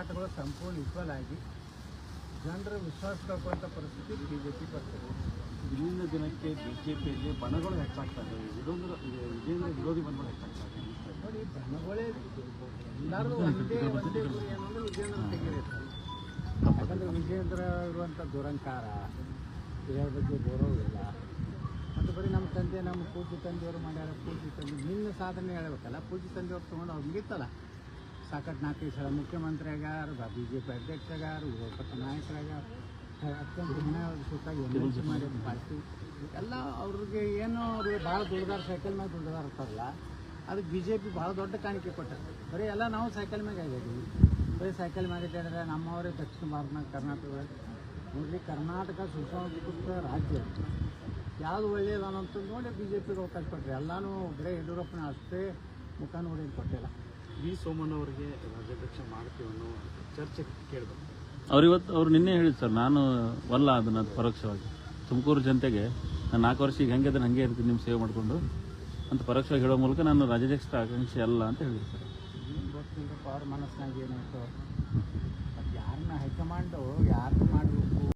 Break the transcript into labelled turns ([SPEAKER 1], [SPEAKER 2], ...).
[SPEAKER 1] ಮತಗಳು ಸಂಪೂರ್ಣ ಈಕ್ವಲ್ ಆಗಿ ಜನರ ವಿಶ್ವಾಸ ಕಳ್ಕೊಳ್ಳುವಂಥ ಪರಿಸ್ಥಿತಿ BJP ಬರ್ತದೆ.
[SPEAKER 2] ದಿನದಿಂದ ದಿನಕ್ಕೆ BJPಯಲ್ಲಿ ಬಣಗಳು ಹೆಚ್ಚಾಗ್ತದೆ, ವಿಜೇಂದ್ರ ವಿರೋಧಿ ಬಣಗಳು ಹೆಚ್ಚಾಗ್ತದೆ.
[SPEAKER 1] ನೋಡಿ, ಬಣಗಳೇ ಎಲ್ಲರೂ ಒಂದೇ ಗುರಿ ಏನಂದ್ರೆ ವಿಜೇಂದ್ರ ತೆಗೆದಿರ್ತಾರೆ. ಯಾಕಂದರೆ ವಿಜೇಂದ್ರ ಇರುವಂಥ ದುರಂಕಾರ, ಇದರ ಬಗ್ಗೆ ಗೌರವವಿಲ್ಲ. ಮತ್ತು ಬರೀ ನಮ್ಮ ತಂದೆ, ನಮ್ಮ ಪೂಜ್ಯ ತಂದೆಯವರು ಮಾಡ್ಯಾರ, ಪೂಜ್ಯ ತಂದೆ ನಿನ್ನ ಸಾಧನೆ ಹೇಳ್ಬೇಕಲ್ಲ. ಪೂಜ್ಯ ತಂದೆಯವ್ರು ತೊಗೊಂಡು ಅವ್ರು ಮುಗಿತಲ್ಲ, ಸಾಕಷ್ಟು 4 ಸಲ ಮುಖ್ಯಮಂತ್ರಿ ಆಗ್ಯಾರ, BJP ಅಧ್ಯಕ್ಷ ಆಗ್ಯಾರ, ವಿರೋಧ ಪಕ್ಷ ನಾಯಕರಾಗ್ಯಾರ, ಅತ್ಯಂತ ಸುತ್ತಾಗಿ MLC ಮಾಡಿದ ಪಾರ್ಟಿ ಎಲ್ಲ. ಅವ್ರಿಗೆ ಏನೋ ಅವರು ಭಾಳ ದುಡ್ದಾರ, ಸೈಕಲ್ ಮ್ಯಾಗ ದುಡ್ದಾರ ಇರ್ತಾರಲ್ಲ, ಅದಕ್ಕೆ BJP ಭಾಳ ದೊಡ್ಡ ಕಾಣಿಕೆ ಕೊಟ್ಟರು. ಬರೀ ಎಲ್ಲ ನಾವು ಸೈಕಲ್ ಮ್ಯಾಗ ಆಗಿದ್ದೀವಿ, ಬರೀ ಸೈಕಲ್ ಮ್ಯಾಗ ಇದ್ದಾರೆ. ನಮ್ಮವರೇ ದಕ್ಷಿಣ ಭಾರತ ಕರ್ನಾಟಕ ನೋಡ್ರಿ, ಕರ್ನಾಟಕ ಸುಸಂಸ್ಕೃತ ರಾಜ್ಯ, ಯಾವುದು ಒಳ್ಳೆಯದು ಅನ್ನೋಂಥ ನೋಡಿ BJPಗೆ ಅವಕಾಶ ಕೊಟ್ಟರೆ. ಎಲ್ಲನೂ ಬರೀ ಯಡಿಯೂರಪ್ಪನ ಅಷ್ಟೇ ಮುಖ ನೋಡಿ ಕೊಟ್ಟಿಲ್ಲ.
[SPEAKER 2] ಸೋಮಣ್ಣ ಅವರಿಗೆ ರಾಜ್ಯಾಧ್ಯಕ್ಷ ಮಾಡ್ತೀವಿ ಅನ್ನೋ ಚರ್ಚೆ ಕೇಳಬೇಕು.
[SPEAKER 3] ಅವ್ರು ನಿನ್ನೆ ಹೇಳಿದ್ರು ಸರ್, ನಾನು ವಲ್ಲ ಅದನ್ನು ಪರೋಕ್ಷವಾಗಿ ತುಮಕೂರು ಜನತೆಗೆ ನಾನು 4 ವರ್ಷ ಈಗ ಹೆಂಗೆ ಅದನ್ನು ಹಂಗೆ ಇರ್ತೀನಿ ನಿಮ್ಮ ಸೇವೆ ಮಾಡಿಕೊಂಡು ಅಂತ ಪರೋಕ್ಷವಾಗಿ ಹೇಳೋ ಮೂಲಕ ನಾನು ರಾಜ್ಯಾಧ್ಯಕ್ಷ ಆಕಾಂಕ್ಷೆ ಅಲ್ಲ ಅಂತ ಹೇಳಿದ್ರು ಸರ್.
[SPEAKER 1] ಗೊತ್ತಿಲ್ಲಪ್ಪ ಅವ್ರ ಮನಸ್ಸಿನಾಗ ಏನಾಯ್ತು, ಮತ್ತು ಯಾರನ್ನ ಹೈಕಮಾಂಡು ಯಾರನ್ನ ಮಾಡಬೇಕು